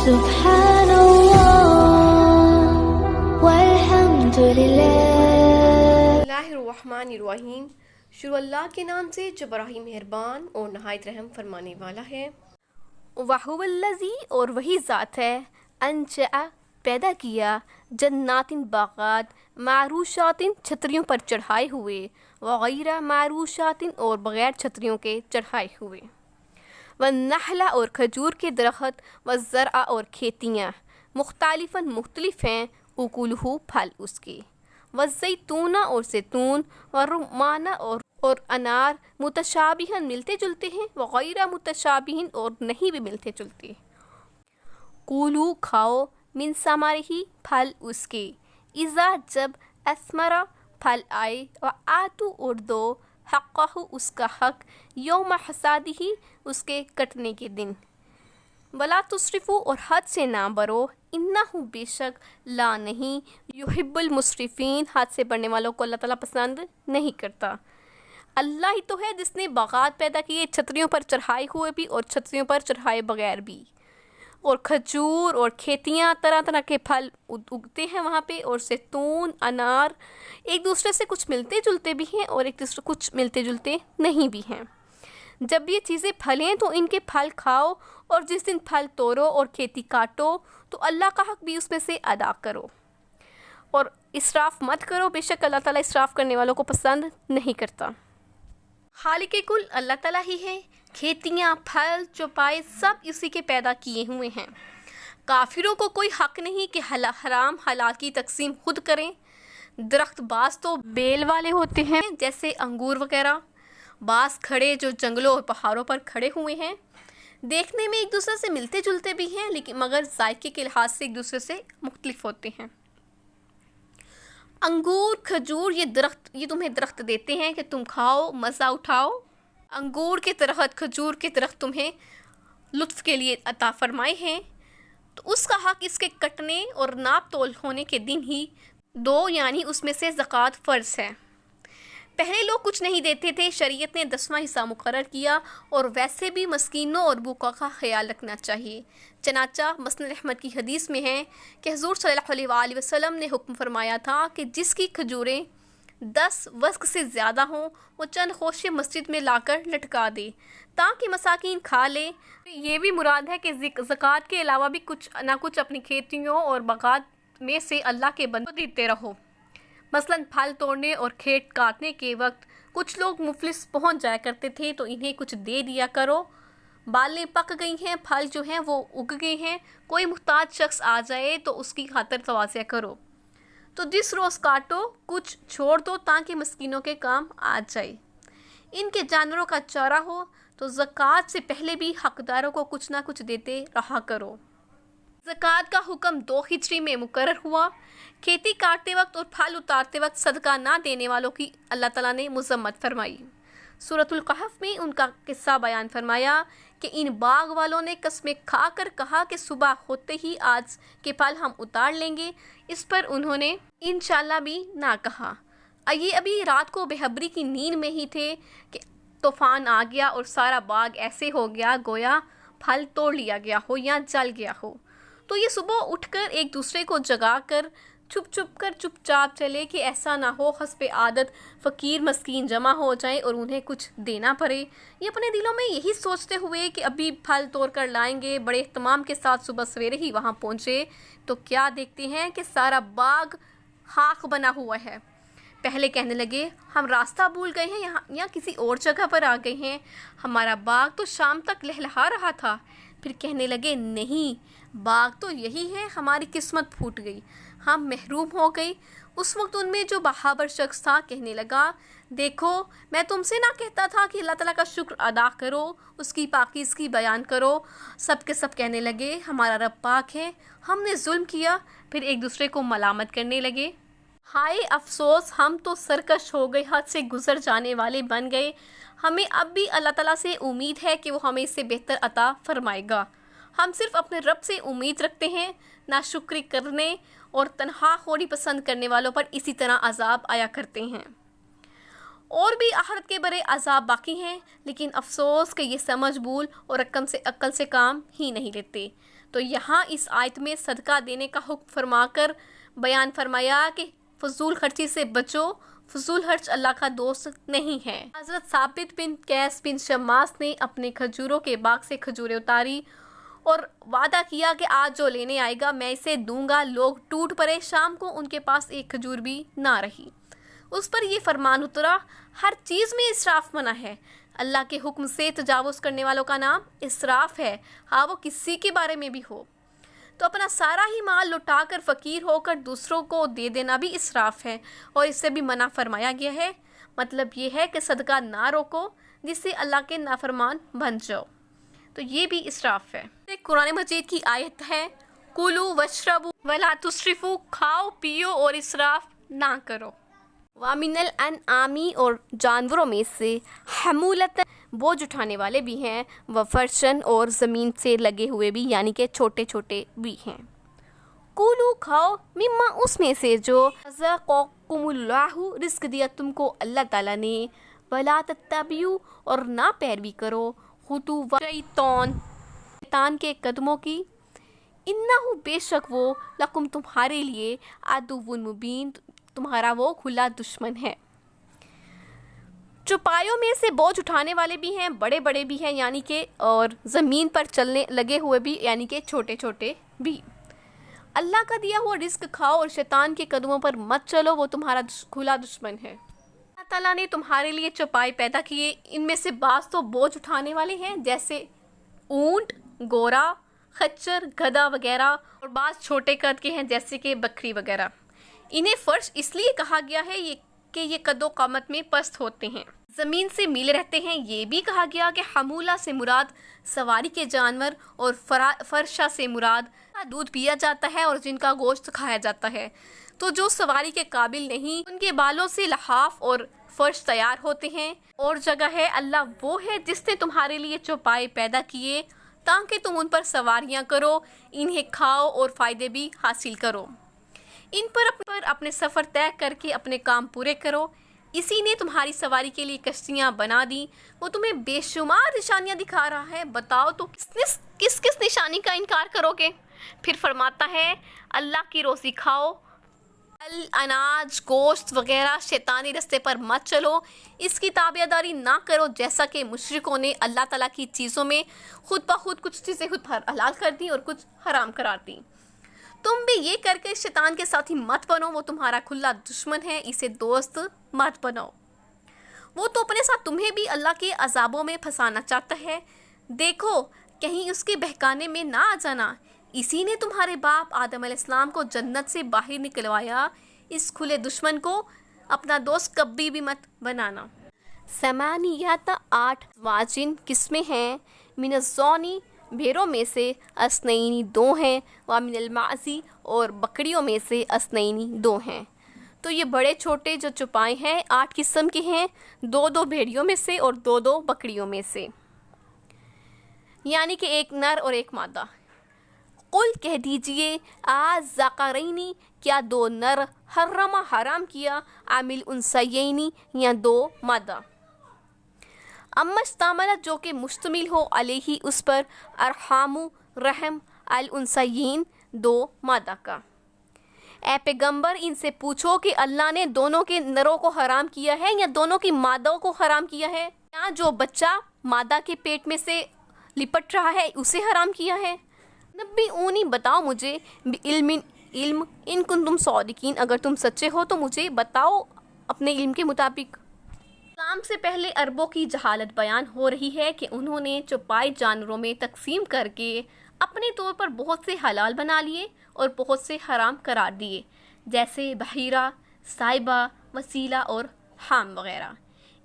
سبحان اللہ والحمد للہ۔ بسم اللہ الرحمن الرحیم۔ شروع اللہ کے نام سے جو بڑا ہی مہربان اور نہایت رحم فرمانے والا ہے۔ وَهُوَ الَّذِي اور وہی ذات ہے، انشأ پیدا کیا، جنات باغات، معروشات چھتریوں پر چڑھائے ہوئے، وغیر معروشات اور بغیر چھتریوں کے چڑھائے ہوئے، والنخل اور کھجور کے درخت، والزرع اور کھیتیاں، مختلفاً مختلف ہیں، اکلہ پھل اس کے، والزیتون اور زیتون، والرمان اور انار، متشابہاً ملتے جلتے ہیں، وغیر متشابہاً اور نہیں بھی ملتے جلتے۔ کولو کھاؤ، من ثمرہ پھل اس کے، اذا جب اثمرا پھل آئے، وآتو اور دو، حقہ اس کا حق، یوم حصادہ اس کے کٹنے کے دن، ولا تسرفوا اور حد سے نہ برو، انہ بے شک لا نہیں، یحب المسرفین حد سے بڑھنے والوں کو اللہ تعالیٰ پسند نہیں کرتا۔ اللہ ہی تو ہے جس نے باغات پیدا کیے، چھتریوں پر چڑھائے ہوئے بھی اور چھتریوں پر چڑھائے بغیر بھی، اور کھجور اور کھیتیاں، طرح طرح کے پھل اگتے ہیں وہاں پہ، اور زیتون، انار، ایک دوسرے سے کچھ ملتے جلتے بھی ہیں اور ایک دوسرے کچھ ملتے جلتے نہیں بھی ہیں۔ جب یہ چیزیں پھلیں تو ان کے پھل کھاؤ، اور جس دن پھل توڑو اور کھیتی کاٹو تو اللہ کا حق بھی اس میں سے ادا کرو، اور اسراف مت کرو، بے شک اللہ تعالیٰ اسراف کرنے والوں کو پسند نہیں کرتا۔ خالق کل اللہ تعالیٰ ہی ہے، کھیتیاں، پھل، چوپائے سب اسی کے پیدا کیے ہوئے ہیں۔ کافروں کو کوئی حق نہیں کہ حرام حلال کی تقسیم خود کریں۔ درخت بعض تو بیل والے ہوتے ہیں جیسے انگور وغیرہ، بعض کھڑے جو جنگلوں اور پہاڑوں پر کھڑے ہوئے ہیں، دیکھنے میں ایک دوسرے سے ملتے جلتے بھی ہیں لیکن مگر ذائقے کے لحاظ سے ایک دوسرے سے مختلف ہوتے ہیں۔ انگور، کھجور، یہ تمہیں درخت دیتے ہیں کہ تم کھاؤ، مزہ اٹھاؤ۔ انگور کے درخت، کھجور کے درخت تمہیں لطف کے لیے عطا فرمائے ہیں، تو اس کا حق اس کے کٹنے اور ناپ تول ہونے کے دن ہی دو، یعنی اس میں سے زکوٰۃ فرض ہے۔ پہلے لوگ کچھ نہیں دیتے تھے، شریعت نے 10واں حصہ مقرر کیا، اور ویسے بھی مسکینوں اور بھوکوں کا خیال رکھنا چاہیے۔ چنانچہ مسند احمد کی حدیث میں ہے کہ حضور صلی اللہ علیہ وآلہ وسلم نے حکم فرمایا تھا کہ جس کی کھجوریں 10 وزق سے زیادہ ہوں وہ چند خوشے مسجد میں لا کر لٹکا دے تاکہ مساکین کھا لے۔ یہ بھی مراد ہے کہ زکوٰۃ کے علاوہ بھی کچھ نہ کچھ اپنی کھیتیوں اور باغات میں سے اللہ کے بندوں کو دیتے رہو۔ مثلاً پھل توڑنے اور کھیت کاٹنے کے وقت کچھ لوگ مفلس پہنچ جایا کرتے تھے تو انہیں کچھ دے دیا کرو۔ بالیں پک گئی ہیں، پھل جو ہیں وہ اگ گئے ہیں، کوئی محتاج شخص آ جائے تو اس کی خاطر تواضع کرو، تو جس روز کاٹو کچھ چھوڑ دو تاکہ مسکینوں کے کام آ جائے۔ ان کے جانوروں کا چارہ ہو تو زکوٰۃ سے پہلے بھی حقداروں کو کچھ نہ کچھ دیتے رہا کرو۔ زکوٰۃ کا حکم 2 ہجری میں مقرر ہوا۔ کھیتی کاٹتے وقت اور پھل اتارتے وقت صدقہ نہ دینے والوں کی اللہ تعالیٰ نے مذمت فرمائی۔ سورۃ الکہف میں ان کا قصہ بیان فرمایا کہ ان باغ والوں نے قسمیں کھا کر کہا کہ صبح ہوتے ہی آج کے پھل ہم اتار لیں گے، اس پر انہوں نے انشاءاللہ بھی نہ کہا۔ یہ ابھی رات کو بےخبری کی نیند میں ہی تھے کہ طوفان آ گیا اور سارا باغ ایسے ہو گیا گویا پھل توڑ لیا گیا ہو یا جل گیا ہو۔ تو یہ صبح اٹھ کر ایک دوسرے کو جگا کر چپ چاپ چلے کہ ایسا نہ ہو حسب عادت فقیر مسکین جمع ہو جائیں اور انہیں کچھ دینا پڑے۔ یہ اپنے دلوں میں یہی سوچتے ہوئے کہ ابھی پھل توڑ کر لائیں گے، بڑے اہتمام کے ساتھ صبح سویرے ہی وہاں پہنچے تو کیا دیکھتے ہیں کہ سارا باغ خاک بنا ہوا ہے۔ پہلے کہنے لگے ہم راستہ بھول گئے ہیں یا کسی اور جگہ پر آ گئے ہیں، ہمارا باغ تو شام تک لہلہا رہا تھا۔ پھر کہنے لگے نہیں، باغ تو یہی ہے، ہماری قسمت پھوٹ گئی، ہم محروم ہو گئی۔ اس وقت ان میں جو بہابر شخص تھا کہنے لگا دیکھو میں تم سے نہ کہتا تھا کہ اللہ تعالیٰ کا شکر ادا کرو، اس کی پاکیزگی بیان کرو۔ سب کے سب کہنے لگے ہمارا رب پاک ہے، ہم نے ظلم کیا۔ پھر ایک دوسرے کو ملامت کرنے لگے، ہائے افسوس ہم تو سرکش ہو گئے، حد سے گزر جانے والے بن گئے، ہمیں اب بھی اللہ تعالیٰ سے امید ہے کہ وہ ہمیں اس سے بہتر عطا فرمائے گا۔ ہم صرف اپنے رب سے امید رکھتے ہیں، ناشکری کرنے اور تنہا خوری پسند کرنے والوں پر اسی طرح عذاب آیا کرتے ہیں۔ اور بھی آخرت کے بڑے عذاب باقی ہیں، لیکن افسوس کہ یہ سمجھ بھول اور عقل سے کام ہی نہیں لیتے۔ تو یہاں اس آیت میں صدقہ دینے کا حکم فرما کر بیان فرمایا کہ فضول خرچی سے بچو، فضول خرچ اللہ کا دوست نہیں ہے۔ حضرت ثابت بن قیس بن شماس نے اپنے کھجوروں کے باغ سے کھجوریں اتاری اور وعدہ کیا کہ آج جو لینے آئے گا میں اسے دوں گا۔ لوگ ٹوٹ پڑے، شام کو ان کے پاس ایک کھجور بھی نہ رہی۔ اس پر یہ فرمان اترا، ہر چیز میں اسراف منع ہے۔ اللہ کے حکم سے تجاوز کرنے والوں کا نام اسراف ہے، ہاں وہ کسی کے بارے میں بھی ہو۔ تو اپنا سارا ہی مال لٹا کر فقیر ہو کر دوسروں کو دے دینا بھی اسراف ہے، اور اس سے بھی منع فرمایا گیا ہے۔ مطلب یہ ہے کہ صدقہ نہ روکو جس سے اللہ کے نافرمان بن جاؤ، تو یہ بھی اسراف ہے۔ قرآن مجید کی آیت ہے، کُلُوا واشربوا ولا تسرفوا، کھاؤ پیو اور اسراف نہ کرو۔ وَمِنَ الْأَنْعَامِ، اور جانوروں میں سے، حَمُولَةً، بوجھ اٹھانے والے بھی ہیں، وَفَرْشًا، اور زمین سے لگے ہوئے بھی یعنی کہ چھوٹے چھوٹے بھی ہیں۔ کُلُوا، کھاؤ، مما، اس میں سے جو رزقکم اللہ، رزق دیا تم کو اللہ تعالیٰ نے، وَلَا تَتَّبِعُوا، اور نہ پیروی کرو، خطوات شیطان کے قدموں کی، اِنَّهُ، بے شک وہ، لکم، تمہارے لیے، عدو مبین، تمہارا وہ کھلا دشمن ہے۔ چوپایوں میں سے بوجھ اٹھانے والے بھی ہیں، بڑے بڑے بھی ہیں یعنی کہ، اور زمین پر چلنے لگے ہوئے بھی یعنی کہ چھوٹے چھوٹے بھی۔ اللہ کا دیا ہوا رزق کھاؤ اور شیطان کے قدموں پر مت چلو، وہ تمہارا کھلا دشمن ہے۔ اللہ تعالیٰ نے تمہارے لیے چوپائے پیدا کیے، ان میں سے بعض تو بوجھ اٹھانے والے ہیں جیسے اونٹ، گھوڑا، خچر، گدھا وغیرہ، اور بعض چھوٹے قد کے ہیں جیسے کہ بکری وغیرہ۔ انہیں فرش اس لیے کہا گیا ہے کہ یہ قد و قامت میں پست ہوتے ہیں، زمین سے میل رہتے ہیں۔ یہ بھی کہا گیا کہ حمولہ سے مراد سواری کے جانور، اور فرشہ سے مراد دودھ پیا جاتا ہے اور جن کا گوشت کھایا جاتا ہے۔ تو جو سواری کے قابل نہیں، ان کے بالوں سے لحاف اور فرش تیار ہوتے ہیں۔ اور جگہ ہے، اللہ وہ ہے جس نے تمہارے لیے چوپائے پیدا کیے تاکہ تم ان پر سواریاں کرو، انہیں کھاؤ اور فائدے بھی حاصل کرو، ان پر اپنے سفر طے کر کے اپنے کام پورے کرو۔ اسی نے تمہاری سواری کے لیے کشتیاں بنا دی، وہ تمہیں بے شمار نشانیاں دکھا رہا ہے، بتاؤ تو کس نشانی کا انکار کرو گے؟ پھر فرماتا ہے، اللہ کی روزی کھاؤ، اناج، گوشت وغیرہ، شیطانی رستے پر مت چلو، اس کی تابعداری نہ کرو، جیسا کہ مشرکوں نے اللہ تعالیٰ کی چیزوں میں خود بخود کچھ چیزیں خود حلال کر دی اور کچھ حرام قرار دی۔ تم بھی یہ کر کے شیطان کے ساتھی مت بنو، وہ تمہارا کھلا دشمن ہے، اسے دوست مت بنو، وہ تو اپنے ساتھ تمہیں بھی اللہ کے عذابوں میں پھنسانا چاہتا ہے، دیکھو کہیں اس کے بہکانے میں نہ آ جانا۔ اسی نے تمہارے باپ آدم علیہ السلام کو جنت سے باہر نکلوایا، اس کھلے دشمن کو اپنا دوست کبھی بھی مت بنانا۔ ثمانیۃ، 8 ازواجن، قسمیں ہیں، من الضأن، بھیڑوں میں سے، اثنین، 2 ہیں، ومن المعز، اور بکریوں میں سے، اثنین، 2 ہیں۔ تو یہ بڑے چھوٹے جو چوپائے ہیں 8 قسم کے ہیں، 2 بھیڑیوں میں سے اور 2 بکریوں میں سے، یعنی کہ ایک نر اور ایک مادہ۔ قل، کہہ دیجئے، الذکرین، کیا 2 نر، حرام کیا، ام الانثیین، یا 2 مادہ، اما اشتملت، جو کہ مشتمل ہو، علیہ، اس پر، ارحام، رحم، الانثیین، 2 مادہ کا۔ اے پیغمبر، ان سے پوچھو کہ اللہ نے دونوں کے نروں کو حرام کیا ہے یا دونوں کی مادوں کو حرام کیا ہے، یا جو بچہ مادہ کے پیٹ میں سے لپٹ رہا ہے اسے حرام کیا ہے؟ نبئونی، بتاؤ مجھے، بعلم، علم، ان کنتم صادقین، اگر تم سچے ہو تو مجھے بتاؤ اپنے علم کے مطابق۔ اسلام سے پہلے عربوں کی جہالت بیان ہو رہی ہے کہ انہوں نے چوپائے جانوروں میں تقسیم کر کے اپنے طور پر بہت سے حلال بنا لیے اور بہت سے حرام قرار دیے، جیسے بحیرہ، سائبہ، وسیلہ اور حام وغیرہ۔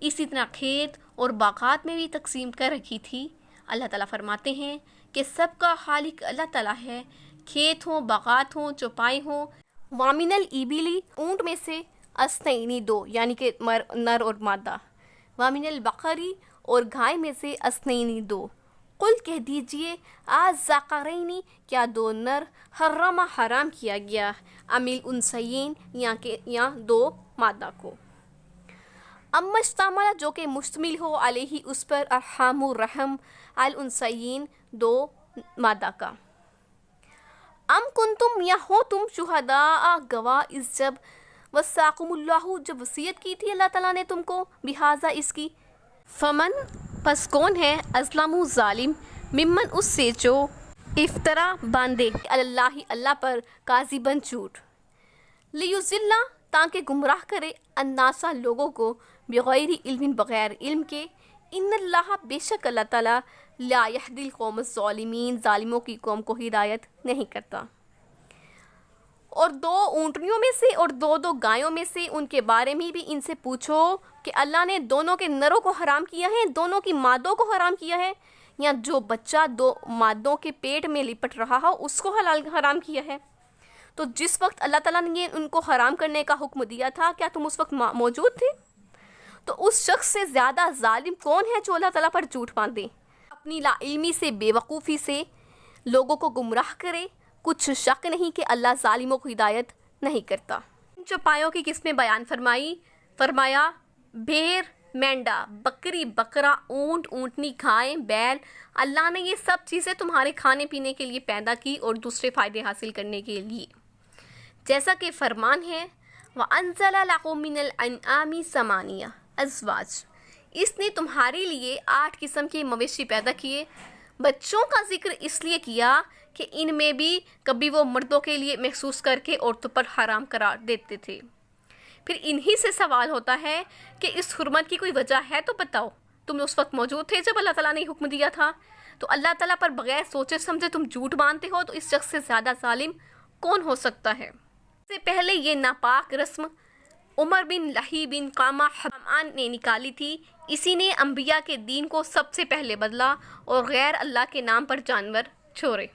اسی طرح کھیت اور باغات میں بھی تقسیم کر رکھی تھی۔ اللہ تعالیٰ فرماتے ہیں کہ سب کا خالق اللہ تعالیٰ ہے، کھیت ہوں، باغات ہوں، چوپائے ہوں۔ وامن الابل، اونٹ میں سے، اثنین، 2 یعنی کہ نر اور مادہ۔ وامن البقری، اور گائے میں سے، اثنین، 2۔ قل، کہہ دیجئے، الذکرین، کیا 2 نر، حرام کیا گیا، ام الانثیین، یا 2 مادہ کو۔ اما اشتمل جو کہ مشتمل ہو علیہ اس پر ارحام الرحم الانثیین 2 مادہ کا. ام کنتم یا ہو تم شہداء گواہ اس جب وصاکم اللہ جب وصیت کی تھی اللہ تعالیٰ نے تم کو بہذا اس کی. فمن پس کون ہے ازلم ظالم ممن اس سے جو افطرا باندھے اللہ پر کاذباً جھوٹ لیضل تاکہ گمراہ کرے الناس لوگوں کو بغیر علم بغیر علم کے. ان اللہ بے شک اللہ تعالیٰ لا یہدی القوم الظالمین ظالموں کی قوم کو ہدایت نہیں کرتا. اور 2 اونٹنیوں میں سے اور 2 گایوں میں سے ان کے بارے میں بھی ان سے پوچھو کہ اللہ نے دونوں کے نروں کو حرام کیا ہے دونوں کی مادوں کو حرام کیا ہے یا جو بچہ 2 مادوں کے پیٹ میں لپٹ رہا ہو اس کو حرام کیا ہے. تو جس وقت اللہ تعالیٰ نے ان کو حرام کرنے کا حکم دیا تھا کیا تم اس وقت موجود تھے؟ تو اس شخص سے زیادہ ظالم کون ہے جو اللہ تعالیٰ پر جھوٹ باندھے، اپنی لا علمی سے بے وقوفی سے لوگوں کو گمراہ کرے. کچھ شک نہیں کہ اللہ ظالموں کو ہدایت نہیں کرتا. چوپایوں کی قسمیں بیان فرمایا بھیڑ مینڈا بکری بکرا اونٹ اونٹنی گائے بیل، اللہ نے یہ سب چیزیں تمہارے کھانے پینے کے لیے پیدا کی اور دوسرے فائدے حاصل کرنے کے لیے، جیسا کہ فرمان ہے وَأَنزَلَ لَكُم مِّنَ الْأَنْعَامِ ثَمَانِيَةَ أَزْوَاجٍ، اس نے تمہارے لیے 8 قسم کے مویشی پیدا کیے. بچوں کا ذکر اس لیے کیا کہ ان میں بھی کبھی وہ مردوں کے لیے محسوس کر کے عورتوں پر حرام قرار دیتے تھے. پھر انہی سے سوال ہوتا ہے کہ اس حرمت کی کوئی وجہ ہے تو بتاؤ. تم اس وقت موجود تھے جب اللہ تعالیٰ نے حکم دیا تھا؟ تو اللہ تعالیٰ پر بغیر سوچے سمجھے تم جھوٹ باندھتے ہو تو اس شخص سے زیادہ ظالم کون ہو سکتا ہے؟ اس سے پہلے یہ ناپاک رسم عمر بن لہی بن قامہ حمان نے نکالی تھی. اسی نے انبیاء کے دین کو سب سے پہلے بدلا اور غیر اللہ کے نام پر جانور چھوڑے.